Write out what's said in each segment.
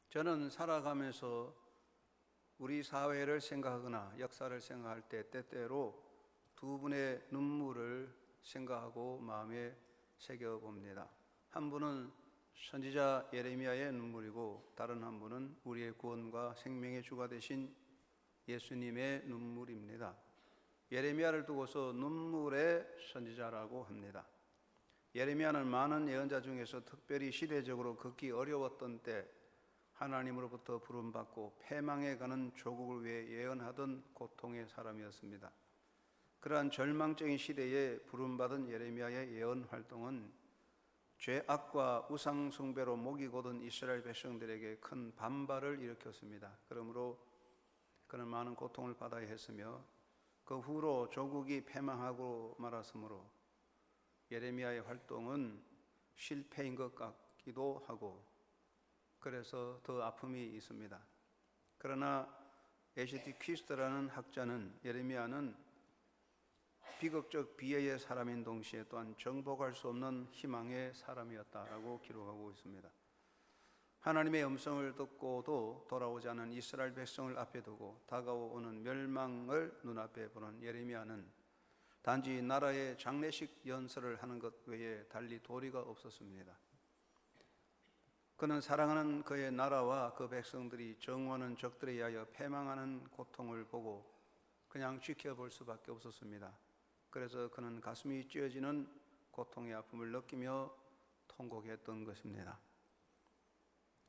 저는 살아가면서 우리 사회를 생각하거나 역사를 생각할 때 때때로 두 분의 눈물을 생각하고 마음에 새겨봅니다. 한 분은 선지자 예레미야의 눈물이고 다른 한 분은 우리의 구원과 생명의 주가 되신 예수님의 눈물입니다. 예레미야를 두고서 눈물의 선지자라고 합니다. 예레미야는 많은 예언자 중에서 특별히 시대적으로 극히 어려웠던 때 하나님으로부터 부름받고 패망해 가는 조국을 위해 예언하던 고통의 사람이었습니다. 그러한 절망적인 시대에 부름받은 예레미야의 예언 활동은 죄악과 우상 숭배로 목이 곧은 이스라엘 백성들에게 큰 반발을 일으켰습니다. 그러므로 그는 많은 고통을 받아야 했으며 그 후로 조국이 패망하고 말았으므로 예레미야의 활동은 실패인 것 같기도 하고 그래서 더 아픔이 있습니다. 그러나 H.T. 퀴스트라는 학자는 예레미야는 비극적 비애의 사람인 동시에 또한 정복할 수 없는 희망의 사람이었다라고 기록하고 있습니다. 하나님의 음성을 듣고도 돌아오지 않은 이스라엘 백성을 앞에 두고 다가오는 멸망을 눈앞에 보는 예레미야는 단지 나라의 장례식 연설을 하는 것 외에 달리 도리가 없었습니다. 그는 사랑하는 그의 나라와 그 백성들이 정오하는 적들에 의하여 패망하는 고통을 보고 그냥 지켜볼 수밖에 없었습니다. 그래서 그는 가슴이 찢어지는 고통의 아픔을 느끼며 통곡했던 것입니다.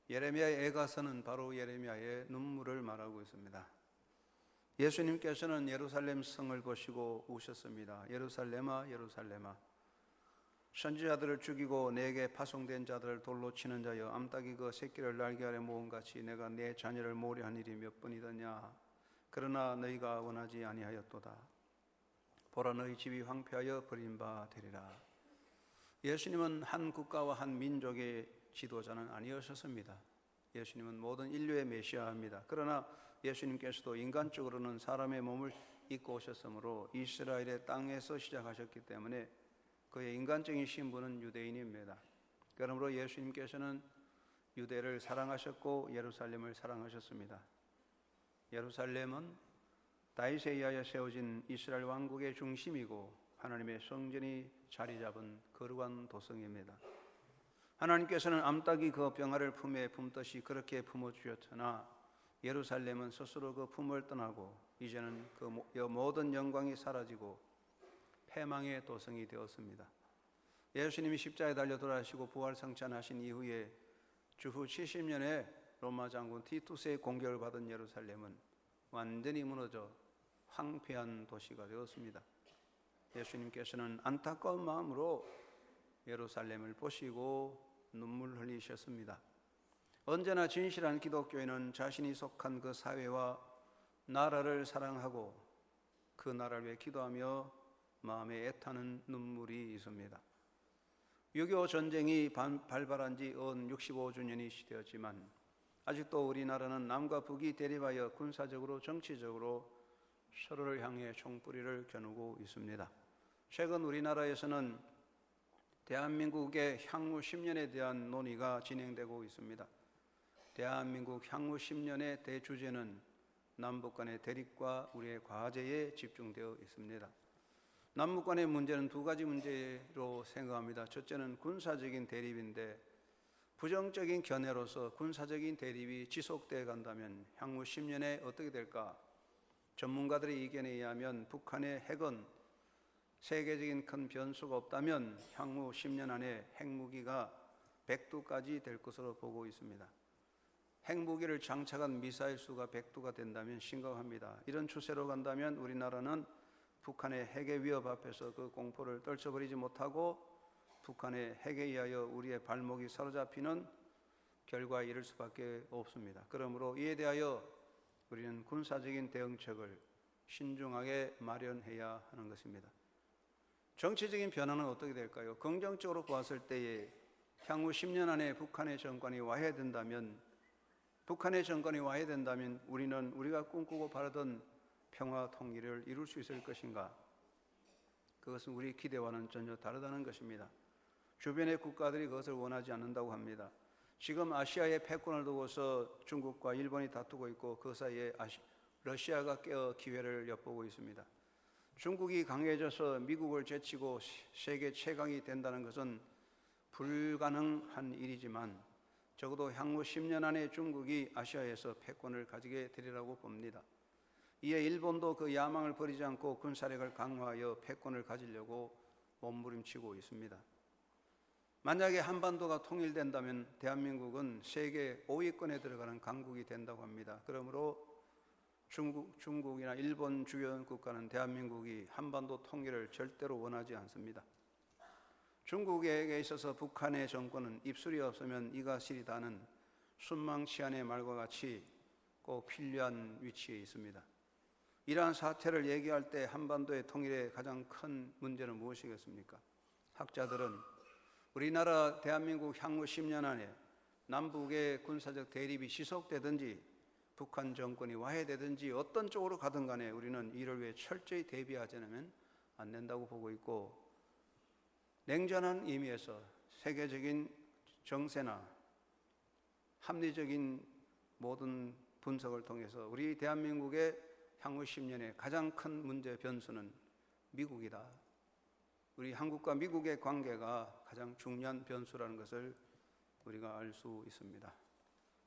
예레미야의 애가서는 바로 예레미야의 눈물을 말하고 있습니다. 예수님께서는 예루살렘 성을 보시고 우셨습니다. 예루살렘아 예루살렘아 선지자들을 죽이고 내게 파송된 자들을 돌로 치는 자여 암탉이 그 새끼를 날개 아래 모음같이 내가 내 자녀를 모려한 일이 몇 번이더냐. 그러나 너희가 원하지 아니하였도다. 보라 너희 집이 황폐하여 버린 바 되리라. 예수님은 한 국가와 한 민족의 지도자는 아니었습니다. 예수님은 모든 인류의 메시아입니다. 그러나 예수님께서도 인간적으로는 사람의 몸을 입고 오셨으므로 이스라엘의 땅에서 시작하셨기 때문에 그의 인간적인 신분은 유대인입니다. 그러므로 예수님께서는 유대를 사랑하셨고 예루살렘을 사랑하셨습니다. 예루살렘은 다윗에 의하여 세워진 이스라엘 왕국의 중심이고 하나님의 성전이 자리 잡은 거룩한 도성입니다. 하나님께서는 암탉이 그 병아를 품에 품듯이 그렇게 품어주셨으나 예루살렘은 스스로 그 품을 떠나고 이제는 그 모든 영광이 사라지고 패망의 도성이 되었습니다. 예수님이 십자가에 달려 돌아가시고 부활 성찬하신 이후에 주후 70년에 로마 장군 티투스의 공격을 받은 예루살렘은 완전히 무너져 황폐한 도시가 되었습니다. 예수님께서는 안타까운 마음으로 예루살렘을 보시고 눈물 흘리셨습니다. 언제나 진실한 기독교인은 자신이 속한 그 사회와 나라를 사랑하고 그 나라를 위해 기도하며 마음에 애타는 눈물이 있습니다. 6.25 전쟁이 발발한 지 은 65주년이 되었지만 아직도 우리나라는 남과 북이 대립하여 군사적으로 정치적으로 서로를 향해 총뿌리를 겨누고 있습니다. 최근 우리나라에서는 대한민국의 향후 10년에 대한 논의가 진행되고 있습니다. 대한민국 향후 10년의 대주제는 남북 간의 대립과 우리의 과제에 집중되어 있습니다. 남북 간의 문제는 두 가지 문제로 생각합니다. 첫째는 군사적인 대립인데 부정적인 견해로서 군사적인 대립이 지속되어 간다면 향후 10년에 어떻게 될까? 전문가들의 의견에 의하면 북한의 핵은 세계적인 큰 변수가 없다면 향후 10년 안에 핵무기가 100두까지 될 것으로 보고 있습니다. 핵무기를 장착한 미사일 수가 100두가 된다면 심각합니다. 이런 추세로 간다면 우리나라는 북한의 핵의 위협 앞에서 그 공포를 떨쳐버리지 못하고 북한의 핵에 의하여 우리의 발목이 사로잡히는 결과에 이를 수밖에 없습니다. 그러므로 이에 대하여 우리는 군사적인 대응책을 신중하게 마련해야 하는 것입니다. 정치적인 변화는 어떻게 될까요? 긍정적으로 보았을 때에 향후 10년 안에 북한의 정권이 와해된다면 우리는 우리가 꿈꾸고 바라던 평화 통일을 이룰 수 있을 것인가? 그것은 우리 기대와는 전혀 다르다는 것입니다. 주변의 국가들이 그것을 원하지 않는다고 합니다. 지금 아시아의 패권을 두고서 중국과 일본이 다투고 있고 그 사이에 러시아가 깨어 기회를 엿보고 있습니다. 중국이 강해져서 미국을 제치고 세계 최강이 된다는 것은 불가능한 일이지만 적어도 향후 10년 안에 중국이 아시아에서 패권을 가지게 되리라고 봅니다. 이에 일본도 그 야망을 버리지 않고 군사력을 강화하여 패권을 가지려고 몸부림치고 있습니다. 만약에 한반도가 통일된다면 대한민국은 세계 5위권에 들어가는 강국이 된다고 합니다. 그러므로 중국이나 일본 주요 국가는 대한민국이 한반도 통일을 절대로 원하지 않습니다. 중국에게 있어서 북한의 정권은 입술이 없으면 이가 시리다는 순망치안의 말과 같이 꼭 필요한 위치에 있습니다. 이러한 사태를 얘기할 때 한반도의 통일의 가장 큰 문제는 무엇이겠습니까? 학자들은 우리나라 대한민국 향후 10년 안에 남북의 군사적 대립이 지속되든지 북한 정권이 와해되든지 어떤 쪽으로 가든 간에 우리는 이를 위해 철저히 대비하지 않으면 안 된다고 보고 있고, 냉전한 의미에서 세계적인 정세나 합리적인 모든 분석을 통해서 우리 대한민국의 향후 10년의 가장 큰 문제 변수는 미국이다. 우리 한국과 미국의 관계가 가장 중요한 변수라는 것을 우리가 알 수 있습니다.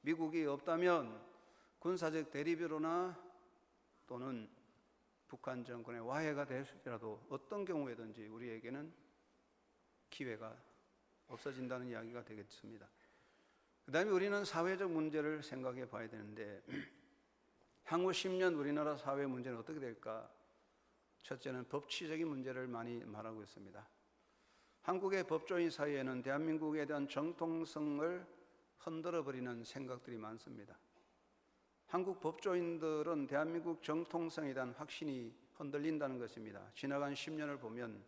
미국이 없다면 군사적 대립으로나 또는 북한 정권의 와해가 될지라도 어떤 경우에든지 우리에게는 기회가 없어진다는 이야기가 되겠습니다. 그 다음에 우리는 사회적 문제를 생각해 봐야 되는데 향후 10년 우리나라 사회 문제는 어떻게 될까? 첫째는 법치적인 문제를 많이 말하고 있습니다. 한국의 법조인 사이에는 대한민국에 대한 정통성을 흔들어버리는 생각들이 많습니다. 한국 법조인들은 대한민국 정통성에 대한 확신이 흔들린다는 것입니다. 지나간 10년을 보면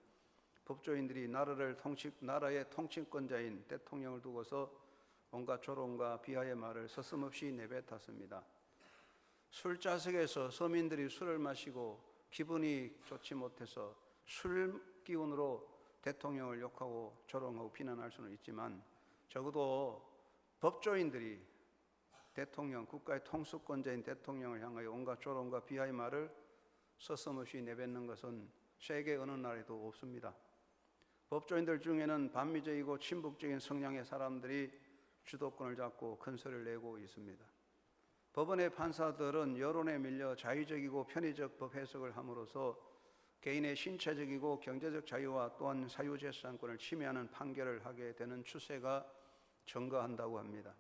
법조인들이 나라의 통치권자인 대통령을 두고서 온갖 조롱과 비하의 말을 서슴없이 내뱉었습니다. 술자석에서 서민들이 술을 마시고 기분이 좋지 못해서 술 기운으로 대통령을 욕하고 조롱하고 비난할 수는 있지만 적어도 법조인들이 대통령, 국가의 통수권자인 대통령을 향하여 온갖 조롱과 비하의 말을 서슴없이 내뱉는 것은 세계 어느 나라에도 없습니다. 법조인들 중에는 반미적이고 친북적인 성향의 사람들이 주도권을 잡고 큰 소리를 내고 있습니다. 법원의 판사들은 여론에 밀려 자의적이고 편의적 법 해석을 함으로써 개인의 신체적이고 경제적 자유와 또한 사유재산권을 침해하는 판결을 하게 되는 추세가 증가한다고 합니다.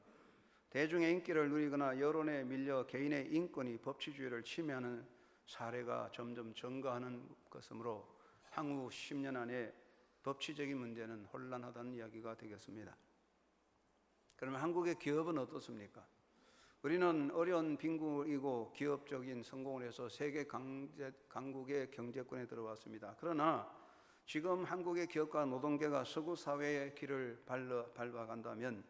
대중의 인기를 누리거나 여론에 밀려 개인의 인권이 법치주의를 침해하는 사례가 점점 증가하는 것이므로 향후 10년 안에 법치적인 문제는 혼란하다는 이야기가 되겠습니다. 그러면 한국의 기업은 어떻습니까? 우리는 어려운 빈국이고 기업적인 성공을 해서 세계 강국의 경제권에 들어왔습니다. 그러나 지금 한국의 기업과 노동계가 서구 사회의 길을 밟아간다면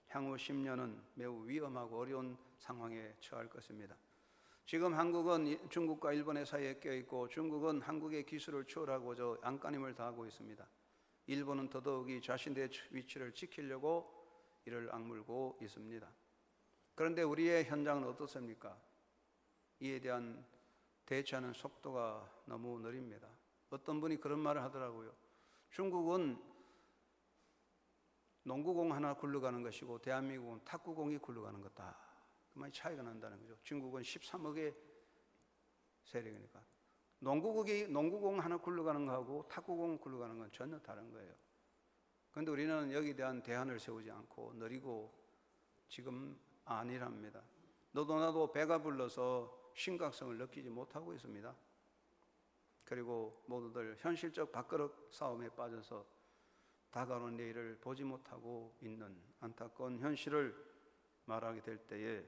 향후 10년은 매우 위험하고 어려운 상황에 처할 것입니다. 지금 한국은 중국과 일본의 사이에 껴있고 중국은 한국의 기술을 추월하고자 안간힘을 다하고 있습니다. 일본은 더더욱이 자신의 위치를 지키려고 이를 악물고 있습니다. 그런데 우리의 현장은 어떻습니까? 이에 대한 대처하는 속도가 너무 느립니다. 어떤 분이 그런 말을 하더라고요. 중국은 농구공 하나 굴러가는 것이고 대한민국은 탁구공이 굴러가는 거다. 그만이 차이가 난다는 거죠. 중국은 13억의 세력이니까. 농구공 하나 굴러가는 거하고 탁구공 굴러가는 건 전혀 다른 거예요. 그런데 우리는 여기에 대한 대안을 세우지 않고 느리고 지금 아니랍니다. 너도 나도 배가 불러서 심각성을 느끼지 못하고 있습니다. 그리고 모두들 현실적 밥그릇 싸움에 빠져서 다가오는 내일을 보지 못하고 있는 안타까운 현실을 말하게 될 때에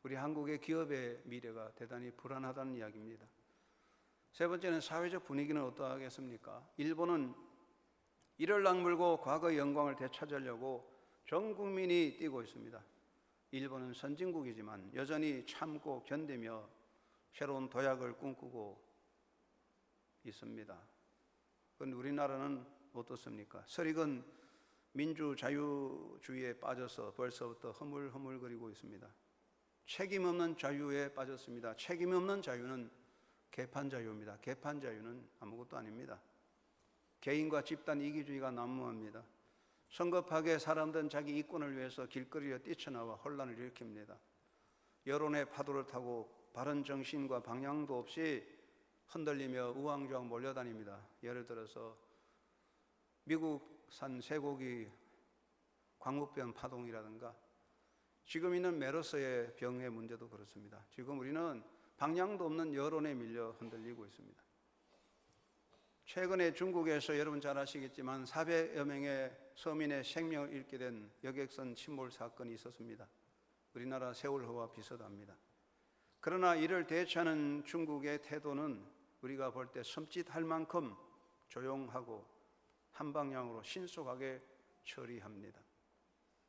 우리 한국의 기업의 미래가 대단히 불안하다는 이야기입니다. 세 번째는 사회적 분위기는 어떠하겠습니까? 일본은 이를 악물고 과거의 영광을 되찾으려고 전 국민이 뛰고 있습니다. 일본은 선진국이지만 여전히 참고 견디며 새로운 도약을 꿈꾸고 있습니다. 그런데 우리나라는 어떻습니까? 설익은 민주자유주의에 빠져서 벌써부터 허물허물거리고 있습니다. 책임 없는 자유에 빠졌습니다. 책임 없는 자유는 개판자유입니다. 개판자유는 아무것도 아닙니다. 개인과 집단 이기주의가 난무합니다. 성급하게 사람들은 자기 이권을 위해서 길거리에 뛰쳐나와 혼란을 일으킵니다. 여론의 파도를 타고 바른 정신과 방향도 없이 흔들리며 우왕좌왕 몰려다닙니다. 예를 들어서 미국산 쇠고기 광우병 파동이라든가 지금 있는 메르스의 병의 문제도 그렇습니다. 지금 우리는 방향도 없는 여론에 밀려 흔들리고 있습니다. 최근에 중국에서 여러분 잘 아시겠지만 400여 명의 서민의 생명을 잃게 된 여객선 침몰 사건이 있었습니다. 우리나라 세월호와 비슷합니다. 그러나 이를 대처하는 중국의 태도는 우리가 볼 때 섬찟할 만큼 조용하고 한 방향으로 신속하게 처리합니다.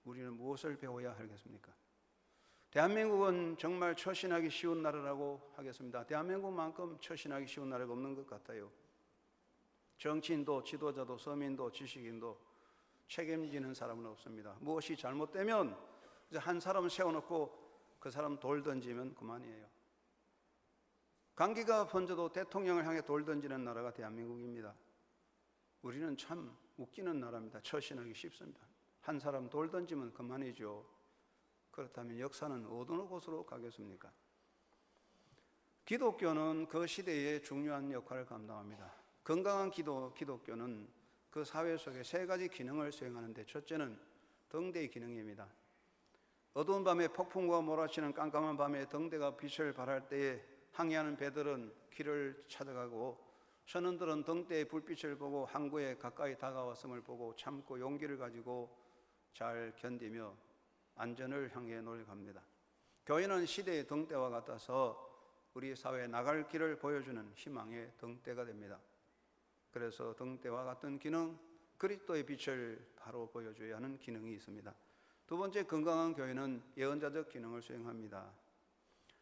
우리는 무엇을 배워야 하겠습니까? 대한민국은 정말 처신하기 쉬운 나라라고 하겠습니다. 대한민국만큼 처신하기 쉬운 나라가 없는 것 같아요. 정치인도 지도자도 서민도 지식인도 책임지는 사람은 없습니다. 무엇이 잘못되면 이제 한 사람 세워놓고 그 사람 돌 던지면 그만이에요. 감기가 번져도 대통령을 향해 돌 던지는 나라가 대한민국입니다. 우리는 참 웃기는 나라입니다. 처신하기 쉽습니다. 한 사람 돌 던지면 그만이죠. 그렇다면 역사는 어느 곳으로 가겠습니까? 기독교는 그 시대에 중요한 역할을 감당합니다. 건강한 기독교는 그 사회 속에 세 가지 기능을 수행하는데 첫째는 등대의 기능입니다. 어두운 밤에 폭풍과 몰아치는 깜깜한 밤에 등대가 빛을 발할 때에 항해하는 배들은 길을 찾아가고 선원들은 등대의 불빛을 보고 항구에 가까이 다가왔음을 보고 참고 용기를 가지고 잘 견디며 안전을 향해 노력합니다. 교회는 시대의 등대와 같아서 우리 사회에 나갈 길을 보여주는 희망의 등대가 됩니다. 그래서 등대와 같은 기능, 그리스도의 빛을 바로 보여줘야 하는 기능이 있습니다. 두 번째, 건강한 교회는 예언자적 기능을 수행합니다.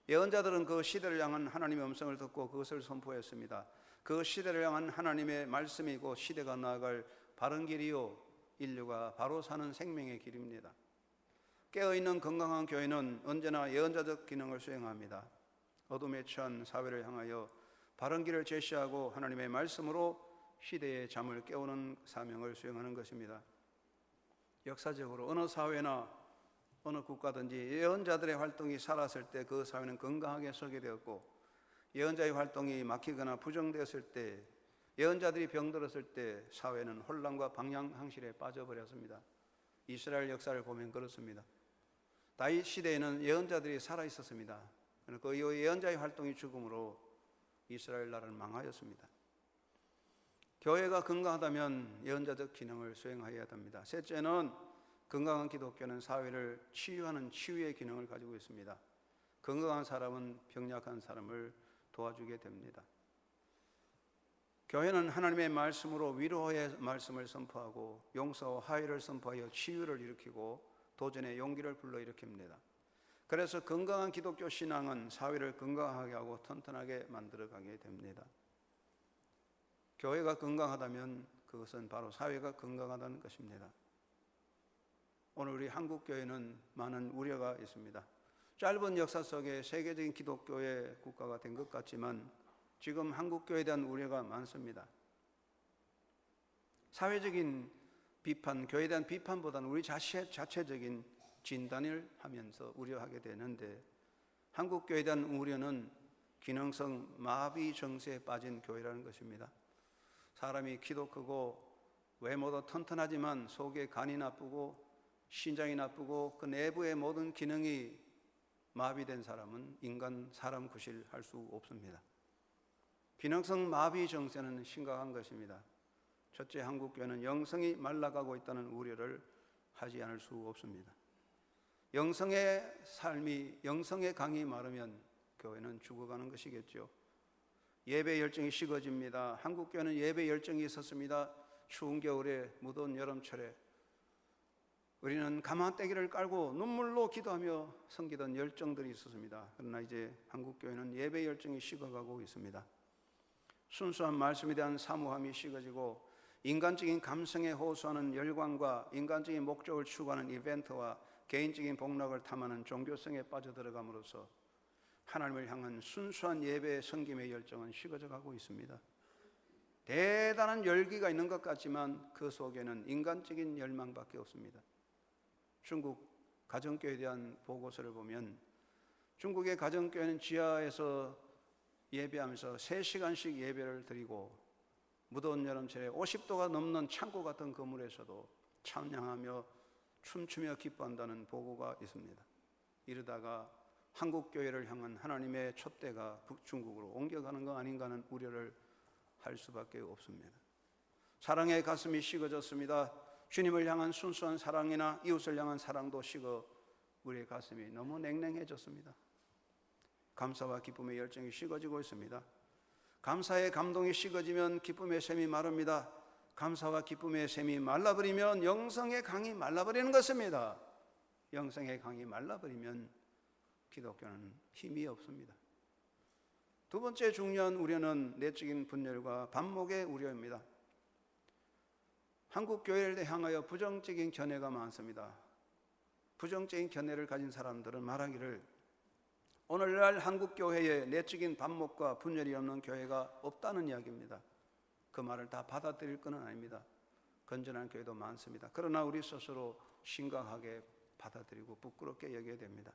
예언자들은 그 시대를 향한 하나님의 음성을 듣고 그것을 선포했습니다. 그 시대를 향한 하나님의 말씀이고 시대가 나아갈 바른 길이요 인류가 바로 사는 생명의 길입니다. 깨어있는 건강한 교회는 언제나 예언자적 기능을 수행합니다. 어둠에 처한 사회를 향하여 바른 길을 제시하고 하나님의 말씀으로 시대의 잠을 깨우는 사명을 수행하는 것입니다. 역사적으로 어느 사회나 어느 국가든지 예언자들의 활동이 살았을 때 그 사회는 건강하게 서게 되었고, 예언자의 활동이 막히거나 부정되었을 때, 예언자들이 병들었을 때 사회는 혼란과 방향항실에 빠져버렸습니다. 이스라엘 역사를 보면 그렇습니다. 다윗 시대에는 예언자들이 살아 있었습니다. 그 예언자의 활동이 죽음으로 이스라엘 나라는 망하였습니다. 교회가 건강하다면 예언자적 기능을 수행해야 합니다. 셋째는 건강한 기독교는 사회를 치유하는 치유의 기능을 가지고 있습니다. 건강한 사람은 병약한 사람을 도와주게 됩니다. 교회는 하나님의 말씀으로 위로의 말씀을 선포하고 용서와 화해를 선포하여 치유를 일으키고 도전의 용기를 불러일으킵니다. 그래서 건강한 기독교 신앙은 사회를 건강하게 하고 튼튼하게 만들어가게 됩니다. 교회가 건강하다면 그것은 바로 사회가 건강하다는 것입니다. 오늘 우리 한국교회는 많은 우려가 있습니다. 짧은 역사 속에 세계적인 기독교의 국가가 된 것 같지만 지금 한국교회에 대한 우려가 많습니다. 사회적인 비판, 교회에 대한 비판보다는 우리 자체적인 진단을 하면서 우려하게 되는데, 한국교회에 대한 우려는 기능성 마비 정세에 빠진 교회라는 것입니다. 사람이 키도 크고 외모도 튼튼하지만 속에 간이 나쁘고 신장이 나쁘고 그 내부의 모든 기능이 마비된 사람은 사람 구실할 수 없습니다. 기능성 마비 정세는 심각한 것입니다. 첫째, 한국교회는 영성이 말라가고 있다는 우려를 하지 않을 수 없습니다. 영성의 삶이, 영성의 강이 마르면 교회는 죽어가는 것이겠죠. 예배 열정이 식어집니다. 한국교회는 예배 열정이 있었습니다. 추운 겨울에, 무더운 여름철에 우리는 가마떼기를 깔고 눈물로 기도하며 섬기던 열정들이 있었습니다. 그러나 이제 한국교회는 예배 열정이 식어가고 있습니다. 순수한 말씀에 대한 사모함이 식어지고 인간적인 감성에 호소하는 열광과 인간적인 목적을 추구하는 이벤트와 개인적인 복락을 탐하는 종교성에 빠져들어감으로써 하나님을 향한 순수한 예배의 섬김의 열정은 식어져 가고 있습니다. 대단한 열기가 있는 것 같지만 그 속에는 인간적인 열망밖에 없습니다. 중국 가정교회에 대한 보고서를 보면 중국의 가정교회는 지하에서 예배하면서 3시간씩 예배를 드리고 무더운 여름철에 50도가 넘는 창고 같은 건물에서도 찬양하며 춤추며 기뻐한다는 보고가 있습니다. 이러다가 한국교회를 향한 하나님의 촛대가 북중국으로 옮겨가는 거 아닌가 하는 우려를 할 수밖에 없습니다. 사랑의 가슴이 식어졌습니다. 주님을 향한 순수한 사랑이나 이웃을 향한 사랑도 식어 우리의 가슴이 너무 냉랭해졌습니다. 감사와 기쁨의 열정이 식어지고 있습니다. 감사의 감동이 식어지면 기쁨의 샘이 마릅니다. 감사와 기쁨의 샘이 말라버리면 영성의 강이 말라버리는 것입니다. 영성의 강이 말라버리면 기독교는 힘이 없습니다. 두 번째 중요한 우려는 내적인 분열과 반목의 우려입니다. 한국 교회를 향하여 부정적인 견해가 많습니다. 부정적인 견해를 가진 사람들은 말하기를 오늘날 한국 교회에 내적인 반목과 분열이 없는 교회가 없다는 이야기입니다. 그 말을 다 받아들일 건 아닙니다. 건전한 교회도 많습니다. 그러나 우리 스스로 심각하게 받아들이고 부끄럽게 여겨야 됩니다.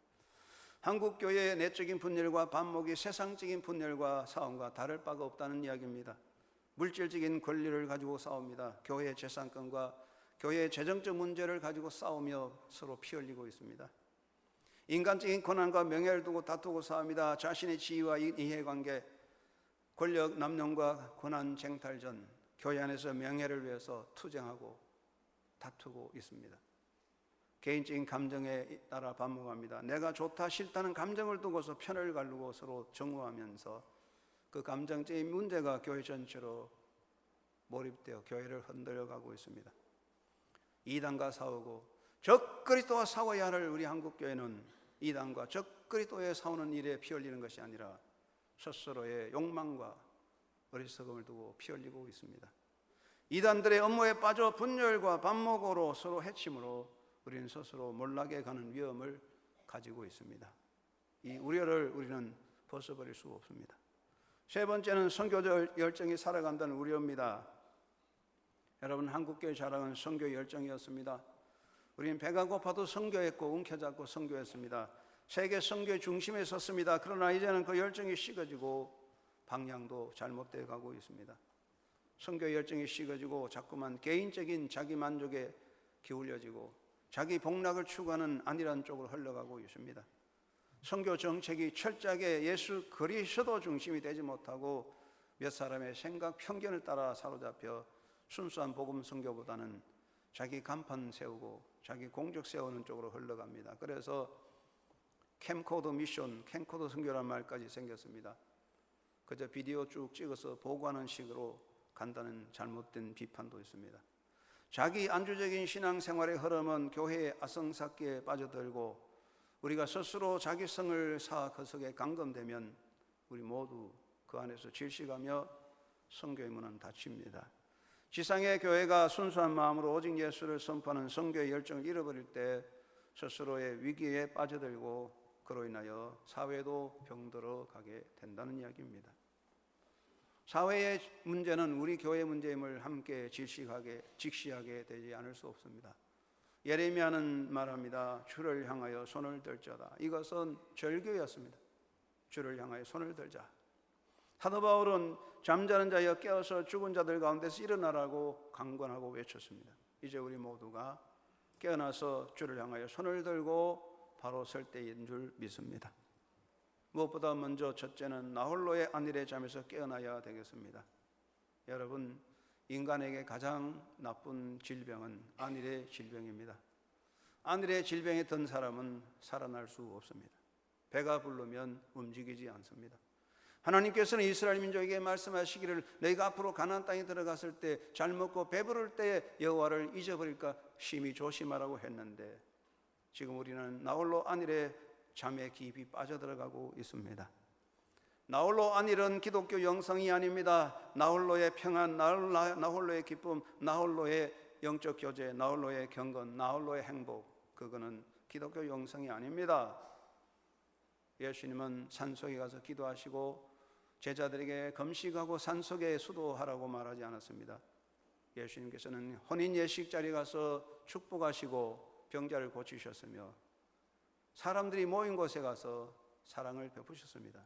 한국 교회의 내적인 분열과 반목이 세상적인 분열과 싸움과 다를 바가 없다는 이야기입니다. 물질적인 권리를 가지고 싸웁니다. 교회의 재산권과 교회의 재정적 문제를 가지고 싸우며 서로 피 흘리고 있습니다. 인간적인 권한과 명예를 두고 다투고 싸웁니다. 자신의 지위와 이해관계, 권력 남용과 권한 쟁탈전, 교회 안에서 명예를 위해서 투쟁하고 다투고 있습니다. 개인적인 감정에 따라 반목합니다. 내가 좋다 싫다는 감정을 두고서 편을 가르고 서로 정오하면서 그 감정적인 문제가 교회 전체로 몰입되어 교회를 흔들어가고 있습니다. 이단과 싸우고 적그리스도와 싸워야 할 우리 한국교회는 이단과 적그리스도에 싸우는 일에 피 흘리는 것이 아니라 스스로의 욕망과 어리석음을 두고 피 흘리고 있습니다. 이단들의 업무에 빠져 분열과 반목으로 서로 해침으로 우리는 스스로 몰락해 가는 위험을 가지고 있습니다. 이 우려를 우리는 벗어버릴 수 없습니다. 세 번째는 선교적 열정이 살아간다는 우려입니다. 여러분, 한국교회 자랑은 선교 열정이었습니다. 우리는 배가 고파도 선교했고 움켜잡고 선교했습니다. 세계 선교의 중심에 섰습니다. 그러나 이제는 그 열정이 식어지고 방향도 잘못되어 가고 있습니다. 선교 열정이 식어지고 자꾸만 개인적인 자기 만족에 기울여지고 자기 복락을 추구하는 안일한 쪽으로 흘러가고 있습니다. 선교 정책이 철저하게 예수 그리스도 중심이 되지 못하고 몇 사람의 생각 편견을 따라 사로잡혀 순수한 복음 선교보다는 자기 간판 세우고 자기 공적 세우는 쪽으로 흘러갑니다. 그래서 캠코더 미션, 캠코더 선교라는 말까지 생겼습니다. 그저 비디오 쭉 찍어서 보고하는 식으로 간다는 잘못된 비판도 있습니다. 자기 안주적인 신앙생활의 흐름은 교회의 아성삭기에 빠져들고 우리가 스스로 자기 성을 쌓아 그 속에 감금되면 우리 모두 그 안에서 질식하며 선교의 문은 닫힙니다. 지상의 교회가 순수한 마음으로 오직 예수를 선포하는 선교의 열정을 잃어버릴 때 스스로의 위기에 빠져들고 그로 인하여 사회도 병들어 가게 된다는 이야기입니다. 사회의 문제는 우리 교회의 문제임을 함께 직시하게 되지 않을 수 없습니다. 예레미야는 말합니다. 주를 향하여 손을 들자다. 이것은 절규였습니다. 주를 향하여 손을 들자. 사도 바울은 잠자는 자여 깨어서 죽은 자들 가운데서 일어나라고 강권하고 외쳤습니다. 이제 우리 모두가 깨어나서 주를 향하여 손을 들고 바로 설 때인 줄 믿습니다. 무엇보다 먼저 첫째는 나홀로의 안일의 잠에서 깨어나야 되겠습니다. 여러분, 인간에게 가장 나쁜 질병은 안일의 질병입니다. 안일의 질병에 든 사람은 살아날 수 없습니다. 배가 부르면 움직이지 않습니다. 하나님께서는 이스라엘 민족에게 말씀하시기를 너희가 앞으로 가나안 땅에 들어갔을 때 잘 먹고 배부를 때 여호와를 잊어버릴까 심히 조심하라고 했는데 지금 우리는 나홀로 안일의 잠에 깊이 빠져들어가고 있습니다. 나홀로 안일은 기독교 영성이 아닙니다. 나홀로의 평안, 나홀로의 기쁨, 나홀로의 영적 교제, 나홀로의 경건, 나홀로의 행복, 그거는 기독교 영성이 아닙니다. 예수님은 산속에 가서 기도하시고 제자들에게 금식하고 산속에 수도하라고 말하지 않았습니다. 예수님께서는 혼인 예식 자리에 가서 축복하시고 병자를 고치셨으며 사람들이 모인 곳에 가서 사랑을 베푸셨습니다.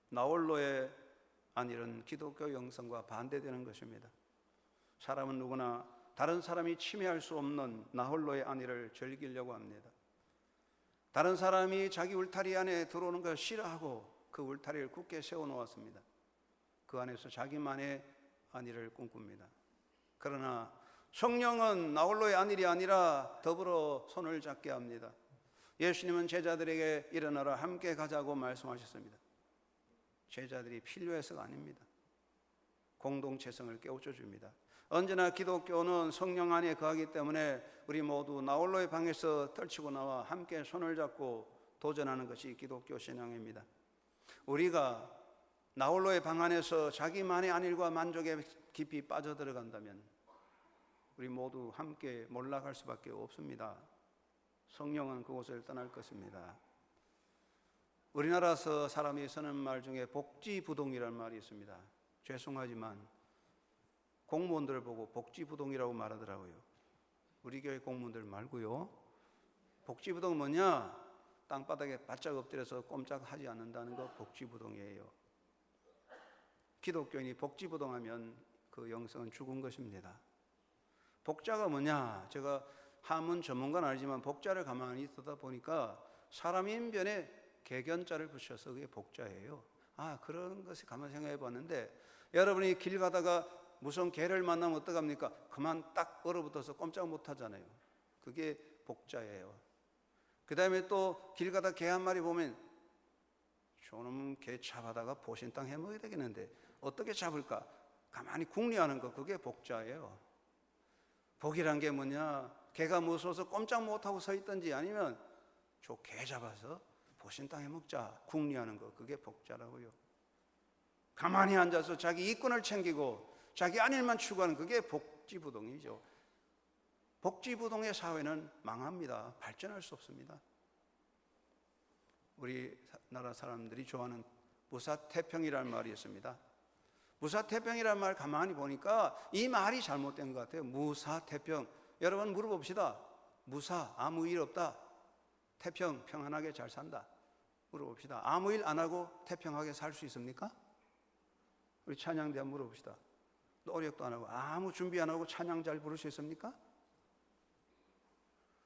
나홀로의 안일은 기독교 영성과 반대되는 것입니다. 사람은 누구나 다른 사람이 침해할 수 없는 나홀로의 안일을 즐기려고 합니다. 다른 사람이 자기 울타리 안에 들어오는 걸 싫어하고 그 울타리를 굳게 세워놓았습니다. 그 안에서 자기만의 안일을 꿈꿉니다. 그러나 성령은 나홀로의 안일이 아니라 더불어 손을 잡게 합니다. 예수님은 제자들에게 일어나라 함께 가자고 말씀하셨습니다. 제자들이 필요해서가 아닙니다. 공동체성을 깨우쳐 줍니다. 언제나 기독교는 성령 안에 거하기 때문에 우리 모두 나홀로의 방에서 떨치고 나와 함께 손을 잡고 도전하는 것이 기독교 신앙입니다. 우리가 나홀로의 방 안에서 자기만의 안일과 만족에 깊이 빠져들어간다면 우리 모두 함께 몰락할 수밖에 없습니다. 성령은 그곳을 떠날 것입니다. 우리나라에서 사람이 쓰는 말 중에 복지부동이라는 말이 있습니다. 죄송하지만 공무원들을 보고 복지부동이라고 말하더라고요. 우리 교회 공무원들 말고요. 복지부동은 뭐냐? 땅바닥에 바짝 엎드려서 꼼짝하지 않는다는 거 복지부동이에요. 기독교인이 복지부동하면 그 영성은 죽은 것입니다. 복자가 뭐냐? 제가 한문 전문가는 아니지만 복자를 가만히 듣다 보니까 사람 인변에 개견자를 붙여서 그게 복자예요. 그런 것을 가만히 생각해 봤는데 여러분이 길 가다가 무슨 개를 만나면 어떡합니까? 그만 딱 얼어붙어서 꼼짝 못 하잖아요. 그게 복자예요. 그 다음에 또 길 가다 개 한 마리 보면 저놈 개 잡아다가 보신탕 해 먹어야 되겠는데 어떻게 잡을까? 가만히 궁리하는 거, 그게 복자예요. 복이란 게 뭐냐? 개가 무서워서 꼼짝 못하고 서 있든지 아니면 저 개 잡아서 보신탕 해 먹자, 궁리하는 거, 그게 복자라고요. 가만히 앉아서 자기 이권을 챙기고 자기 안일만 추구하는 그게 복지부동이죠. 복지부동의 사회는 망합니다. 발전할 수 없습니다. 우리나라 사람들이 좋아하는 무사태평이라는 말이 있습니다. 무사태평이라는 말 가만히 보니까 이 말이 잘못된 것 같아요. 무사태평. 여러분 물어봅시다. 무사, 아무 일 없다. 태평, 평안하게 잘 산다. 물어봅시다. 아무 일 안 하고 태평하게 살 수 있습니까? 우리 찬양대 한번 물어봅시다. 노력도 안 하고 아무 준비 안 하고 찬양 잘 부를 수 있습니까?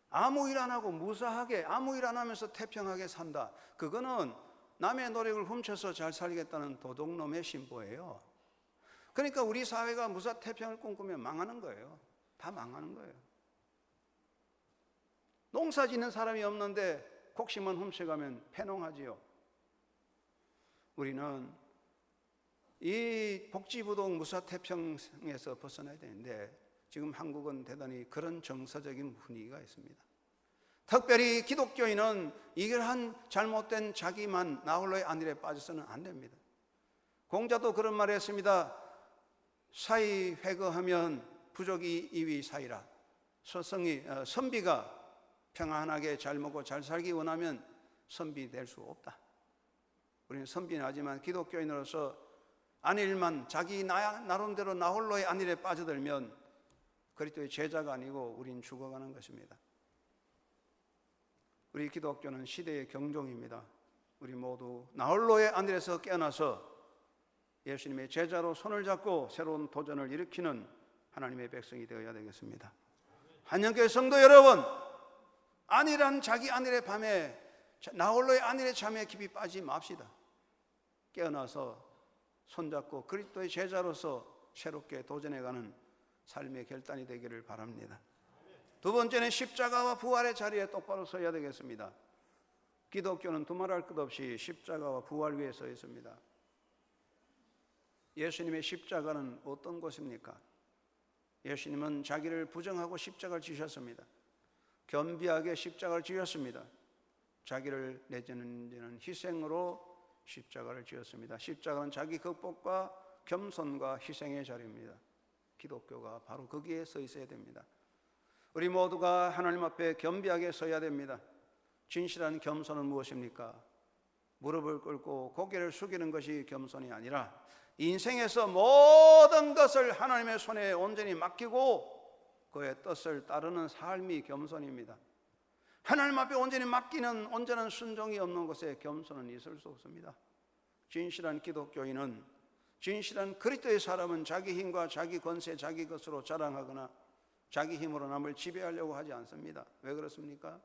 아무 일 안 하고 무사하게 아무 일 안 하면서 태평하게 산다. 그거는 남의 노력을 훔쳐서 잘 살겠다는 도둑놈의 신보예요. 그러니까 우리 사회가 무사태평을 꿈꾸면 망하는 거예요. 다 망하는 거예요. 농사 짓는 사람이 없는데 곡식만 훔쳐가면 패농하지요. 우리는 이 복지부동 무사태평에서 벗어나야 되는데 지금 한국은 대단히 그런 정서적인 분위기가 있습니다. 특별히 기독교인은 이러한 잘못된 자기만 나홀로의 안일에 빠져서는 안 됩니다. 공자도 그런 말을 했습니다. 사이 회거하면 부족이 이위 사이라. 선비가 평안하게 잘 먹고 잘 살기 원하면 선비 될 수 없다. 우리는 선비는 하지만 기독교인으로서 안일만 자기 나름대로 나홀로의 안일에 빠져들면 그리스도의 제자가 아니고 우린 죽어가는 것입니다. 우리 기독교는 시대의 경종입니다. 우리 모두 나홀로의 안일에서 깨어나서 예수님의 제자로 손을 잡고 새로운 도전을 일으키는 하나님의 백성이 되어야 되겠습니다. 한영교회 성도 여러분, 안일한 자기 안일의 밤에 나홀로의 안일의 잠에 깊이 빠지지 맙시다. 깨어나서 손잡고 그리스도의 제자로서 새롭게 도전해가는 삶의 결단이 되기를 바랍니다. 두 번째는 십자가와 부활의 자리에 똑바로 서야 되겠습니다. 기독교는 두말할 것 없이 십자가와 부활 위에 서 있습니다. 예수님의 십자가는 어떤 것입니까? 예수님은 자기를 부정하고 십자가를 지셨습니다. 겸비하게 십자가를 지셨습니다. 자기를 내지는 희생으로 십자가를 지었습니다. 십자가는 자기 극복과 겸손과 희생의 자리입니다. 기독교가 바로 거기에 서 있어야 됩니다. 우리 모두가 하나님 앞에 겸비하게 서야 됩니다. 진실한 겸손은 무엇입니까? 무릎을 꿇고 고개를 숙이는 것이 겸손이 아니라 인생에서 모든 것을 하나님의 손에 온전히 맡기고 그의 뜻을 따르는 삶이 겸손입니다. 하나님 앞에 온전히 맡기는 온전한 순종이 없는 곳에 겸손은 있을 수 없습니다. 진실한 기독교인은, 진실한 그리스도의 사람은 자기 힘과 자기 권세, 자기 것으로 자랑하거나 자기 힘으로 남을 지배하려고 하지 않습니다. 왜 그렇습니까?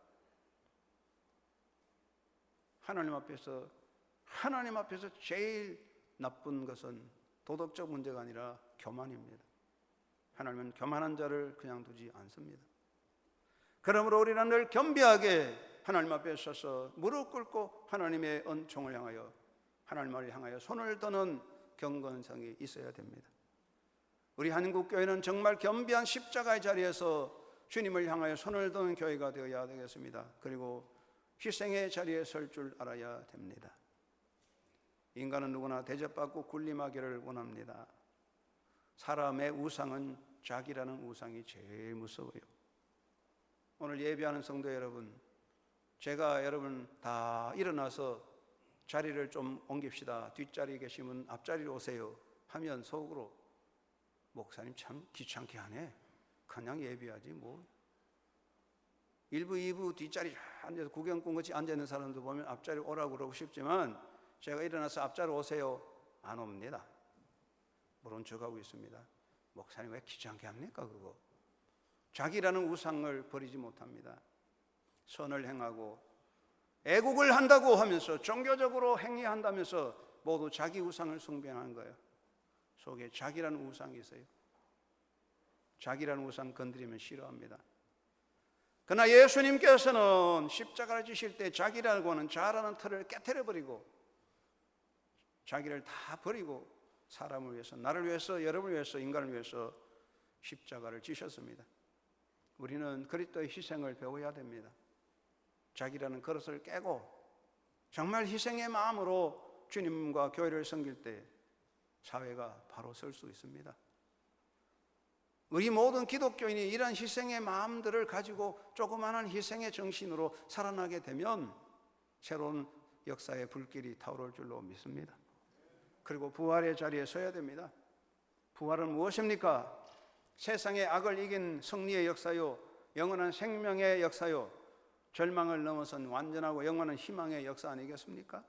하나님 앞에서 제일 나쁜 것은 도덕적 문제가 아니라 교만입니다. 하나님은 교만한 자를 그냥 두지 않습니다. 그러므로 우리는 늘 겸비하게 하나님 앞에 서서 무릎 꿇고 하나님의 은총을 향하여, 하나님을 향하여 손을 드는 경건성이 있어야 됩니다. 우리 한국교회는 정말 겸비한 십자가의 자리에서 주님을 향하여 손을 드는 교회가 되어야 되겠습니다. 그리고 희생의 자리에 설 줄 알아야 됩니다. 인간은 누구나 대접받고 군림하기를 원합니다. 사람의 우상은 자기라는 우상이 제일 무서워요. 오늘 예배하는 성도 여러분, 제가 여러분 다 일어나서 자리를 좀 옮깁시다, 뒷자리에 계시면 앞자리로 오세요 하면 속으로 목사님 참 귀찮게 하네, 그냥 예배하지 뭐. 1부, 2부 뒷자리 앉아서 구경꾼같이 앉아있는 사람도 보면 앞자리 오라고 그러고 싶지만 제가 일어나서 앞자리 오세요 안 옵니다. 모른 척하고 있습니다. 목사님 왜 귀찮게 합니까 그거. 자기라는 우상을 버리지 못합니다. 선을 행하고 애국을 한다고 하면서 종교적으로 행위한다면서 모두 자기 우상을 숭배하는 거예요. 속에 자기라는 우상이 있어요. 자기라는 우상 건드리면 싫어합니다. 그러나 예수님께서는 십자가를 지실 때 자기라고 하는 자라는 틀을 깨트려버리고 자기를 다 버리고 사람을 위해서, 나를 위해서, 여러분을 위해서, 인간을 위해서 십자가를 지셨습니다. 우리는 그리스도의 희생을 배워야 됩니다. 자기라는 그릇을 깨고 정말 희생의 마음으로 주님과 교회를 섬길 때 사회가 바로 설 수 있습니다. 우리 모든 기독교인이 이런 희생의 마음들을 가지고 조그마한 희생의 정신으로 살아나게 되면 새로운 역사의 불길이 타오를 줄로 믿습니다. 그리고 부활의 자리에 서야 됩니다. 부활은 무엇입니까? 세상의 악을 이긴 승리의 역사요, 영원한 생명의 역사요, 절망을 넘어선 완전하고 영원한 희망의 역사 아니겠습니까?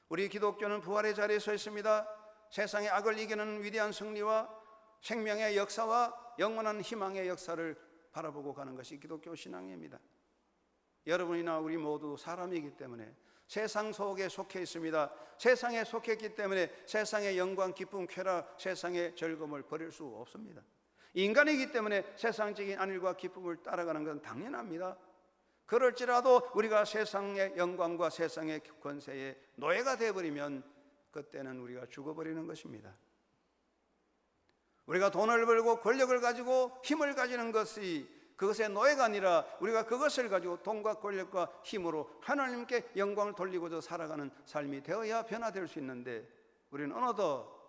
우리 기독교는 부활의 자리에 서 있습니다. 세상의 악을 이기는 위대한 승리와 생명의 역사와 영원한 희망의 역사를 바라보고 가는 것이 기독교 신앙입니다. 여러분이나 우리 모두 사람이기 때문에 세상 속에 속해 있습니다. 세상에 속했기 때문에 세상의 영광, 기쁨, 쾌락, 세상의 즐거움을 버릴 수 없습니다. 인간이기 때문에 세상적인 안일과 기쁨을 따라가는 건 당연합니다. 그럴지라도 우리가 세상의 영광과 세상의 권세의 노예가 되어버리면 그때는 우리가 죽어버리는 것입니다. 우리가 돈을 벌고 권력을 가지고 힘을 가지는 것이 그것의 노예가 아니라 우리가 그것을 가지고 돈과 권력과 힘으로 하나님께 영광을 돌리고자 살아가는 삶이 되어야 변화될 수 있는데 우리는 어느덧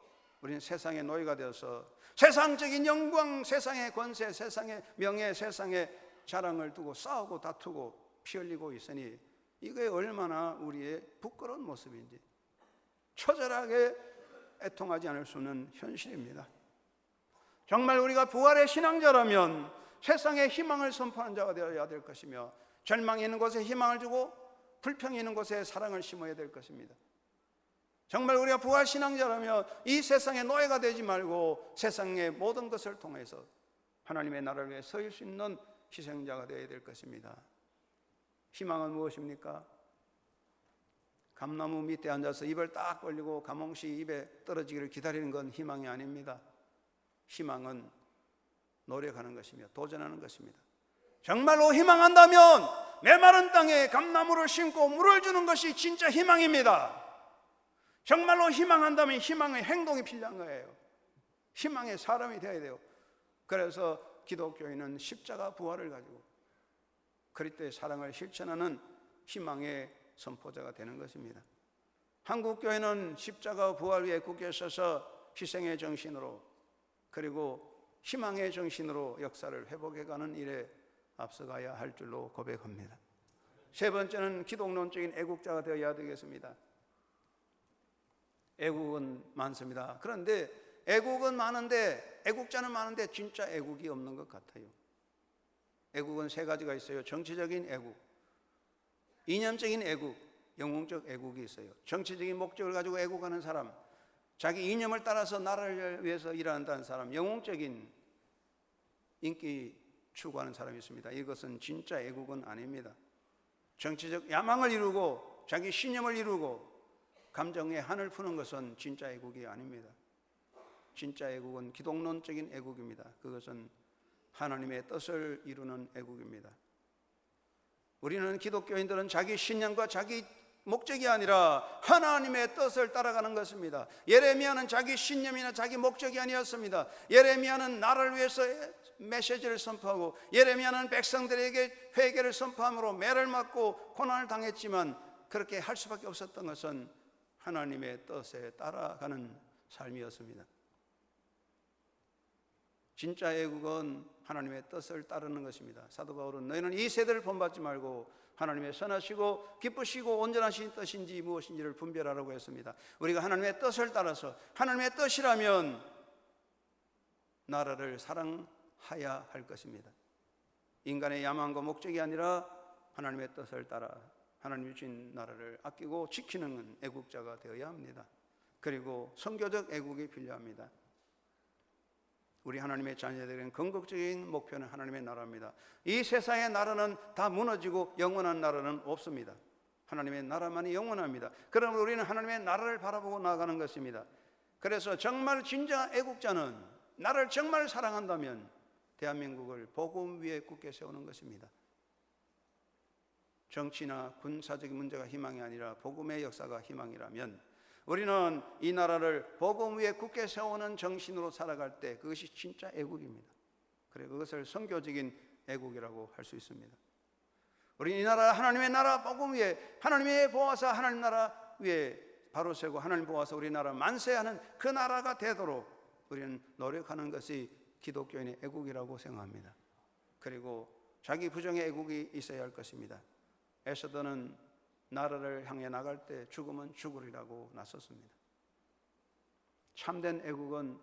우리는 세상의 노예가 되어서 세상적인 영광, 세상의 권세, 세상의 명예, 세상의 자랑을 두고 싸우고 다투고 피 흘리고 있으니 이게 얼마나 우리의 부끄러운 모습인지 처절하게 애통하지 않을 수는 현실입니다. 정말 우리가 부활의 신앙자라면 세상에 희망을 선포하는 자가 되어야 될 것이며 절망이 있는 곳에 희망을 주고 불평이 있는 곳에 사랑을 심어야 될 것입니다. 정말 우리가 부활 신앙자라면 이 세상의 노예가 되지 말고 세상의 모든 것을 통해서 하나님의 나라를 위해 서일 수 있는 희생자가 되어야 될 것입니다. 희망은 무엇입니까? 감나무 밑에 앉아서 입을 딱 벌리고 감홍시 입에 떨어지기를 기다리는 건 희망이 아닙니다. 희망은 노력하는 것이며 도전하는 것입니다. 정말로 희망한다면 메마른 땅에 감나무를 심고 물을 주는 것이 진짜 희망입니다. 정말로 희망한다면 희망의 행동이 필요한 거예요. 희망의 사람이 되어야 돼요. 그래서 기독교인은 십자가 부활을 가지고 그리스도의 사랑을 실천하는 희망의 선포자가 되는 것입니다. 한국교회는 십자가 부활 위에 굳게 서서 희생의 정신으로 그리고 희망의 정신으로 역사를 회복해가는 일에 앞서가야 할 줄로 고백합니다. 세 번째는 기독론적인 애국자가 되어야 되겠습니다. 애국은 많습니다. 그런데 애국은 많은데 애국자는 많은데 진짜 애국이 없는 것 같아요. 애국은 세 가지가 있어요. 정치적인 애국, 이념적인 애국, 영웅적 애국이 있어요. 정치적인 목적을 가지고 애국하는 사람, 자기 이념을 따라서 나라를 위해서 일한다는 사람, 영웅적인 인기 추구하는 사람이 있습니다. 이것은 진짜 애국은 아닙니다. 정치적 야망을 이루고 자기 신념을 이루고 감정의 한을 푸는 것은 진짜 애국이 아닙니다. 진짜 애국은 기독론적인 애국입니다. 그것은 하나님의 뜻을 이루는 애국입니다. 우리는 기독교인들은 자기 신념과 자기 목적이 아니라 하나님의 뜻을 따라가는 것입니다. 예레미야는 자기 신념이나 자기 목적이 아니었습니다. 예레미야는 나라를 위해서 메시지를 선포하고 예레미야는 백성들에게 회개를 선포함으로 매를 맞고 고난을 당했지만 그렇게 할 수밖에 없었던 것은 하나님의 뜻에 따라가는 삶이었습니다. 진짜 애국은 하나님의 뜻을 따르는 것입니다. 사도 바울은 너희는 이 세대를 본받지 말고 하나님의 선하시고 기쁘시고 온전하신 뜻인지 무엇인지를 분별하라고 했습니다. 우리가 하나님의 뜻을 따라서 하나님의 뜻이라면 나라를 사랑해야 할 것입니다. 인간의 야망과 목적이 아니라 하나님의 뜻을 따라 하나님이 주신 나라를 아끼고 지키는 애국자가 되어야 합니다. 그리고 선교적 애국이 필요합니다. 우리 하나님의 자녀들은 궁극적인 목표는 하나님의 나라입니다. 이 세상의 나라는 다 무너지고 영원한 나라는 없습니다. 하나님의 나라만이 영원합니다. 그러면 우리는 하나님의 나라를 바라보고 나아가는 것입니다. 그래서 정말 진짜 애국자는 나라를 정말 사랑한다면 대한민국을 복음 위에 굳게 세우는 것입니다. 정치나 군사적인 문제가 희망이 아니라 복음의 역사가 희망이라면 우리는 이 나라를 복음 위에 굳게 세우는 정신으로 살아갈 때 그것이 진짜 애국입니다. 그리고 그것을 선교적인 애국이라고 할 수 있습니다. 우리는 이 나라 하나님의 나라 복음 위에 하나님의 보아서 하나님 나라 위에 바로 세고 하나님 보아서 우리나라 만세하는 그 나라가 되도록 우리는 노력하는 것이 기독교인의 애국이라고 생각합니다. 그리고 자기 부정의 애국이 있어야 할 것입니다. 에스더는 나라를 향해 나갈 때 죽으면 죽으리라고 나섰습니다. 참된 애국은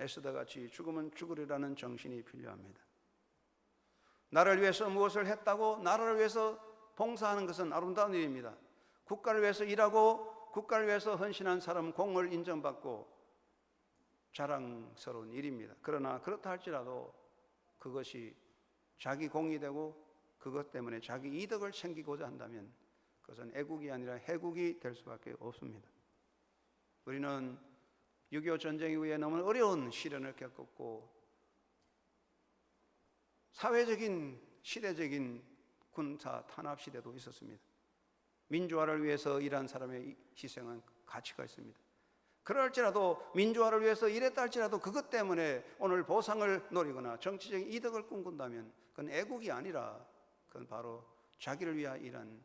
에스더같이 죽으면 죽으리라는 정신이 필요합니다. 나라를 위해서 무엇을 했다고 나라를 위해서 봉사하는 것은 아름다운 일입니다. 국가를 위해서 일하고 국가를 위해서 헌신한 사람은 공을 인정받고 자랑스러운 일입니다. 그러나 그렇다 할지라도 그것이 자기 공이 되고 그것 때문에 자기 이득을 챙기고자 한다면 그것은 애국이 아니라 해국이 될 수밖에 없습니다. 우리는 6.25 전쟁 이후에 너무 어려운 시련을 겪었고 사회적인 시대적인 군사 탄압 시대도 있었습니다. 민주화를 위해서 일한 사람의 희생은 가치가 있습니다. 그럴지라도 민주화를 위해서 일했다 할지라도 그것 때문에 오늘 보상을 노리거나 정치적인 이득을 꿈꾼다면 그건 애국이 아니라 그건 바로 자기를 위한 일한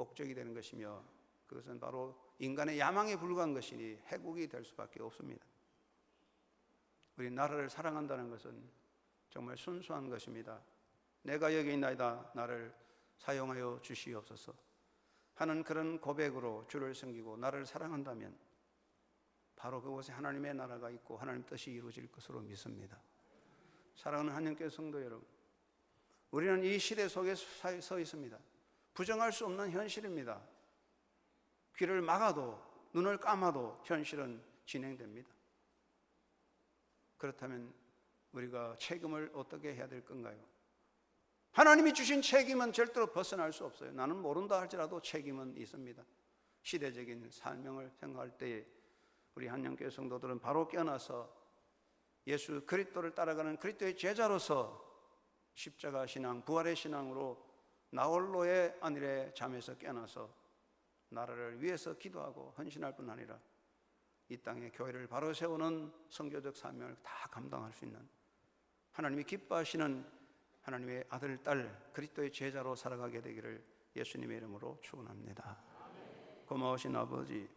목적이 되는 것이며 그것은 바로 인간의 야망에 불과한 것이니 해국이 될 수밖에 없습니다. 우리 나라를 사랑한다는 것은 정말 순수한 것입니다. 내가 여기 있나이다 나를 사용하여 주시옵소서 하는 그런 고백으로 주를 섬기고 나를 사랑한다면 바로 그곳에 하나님의 나라가 있고 하나님 뜻이 이루어질 것으로 믿습니다. 사랑하는 한영교회 성도 여러분, 우리는 이 시대 속에 서 있습니다. 부정할 수 없는 현실입니다. 귀를 막아도 눈을 감아도 현실은 진행됩니다. 그렇다면 우리가 책임을 어떻게 해야 될 건가요? 하나님이 주신 책임은 절대로 벗어날 수 없어요. 나는 모른다 할지라도 책임은 있습니다. 시대적인 사명을 생각할 때에 우리 한영교회 성도들은 바로 깨어나서 예수 그리스도를 따라가는 그리스도의 제자로서 십자가 신앙, 부활의 신앙으로 나홀로의 안일의 잠에서 깨어나서 나라를 위해서 기도하고 헌신할 뿐 아니라 이 땅에 교회를 바로 세우는 선교적 사명을 다 감당할 수 있는 하나님이 기뻐하시는 하나님의 아들, 딸, 그리스도의 제자로 살아가게 되기를 예수님의 이름으로 축원합니다. 고마우신 아버지,